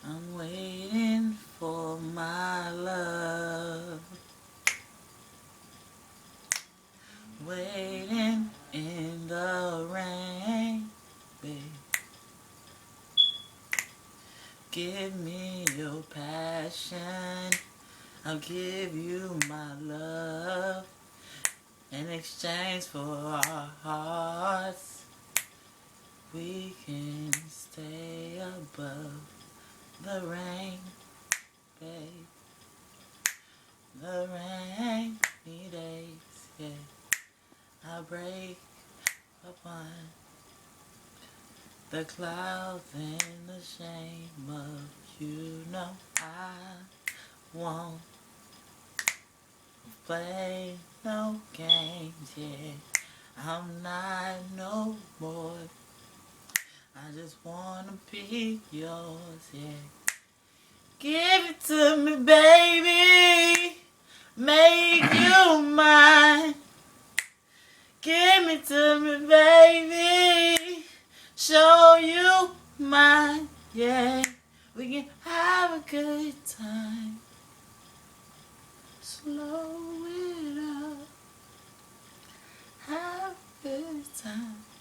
I'm waiting for my love. Waiting in the rain, babe. Give me your passion. I'll give you my love in exchange for our hearts. We can stay above the rain, babe. The rainy days, yeah. I break upon the clouds and the shame of you. Know I won't play no games, yeah. I'm not no more. I just wanna be yours, yeah. Give it to me, baby. Make you mine. Give it to me, baby. Show you mine, yeah. We can have a good time. Slow it up. Have a good time.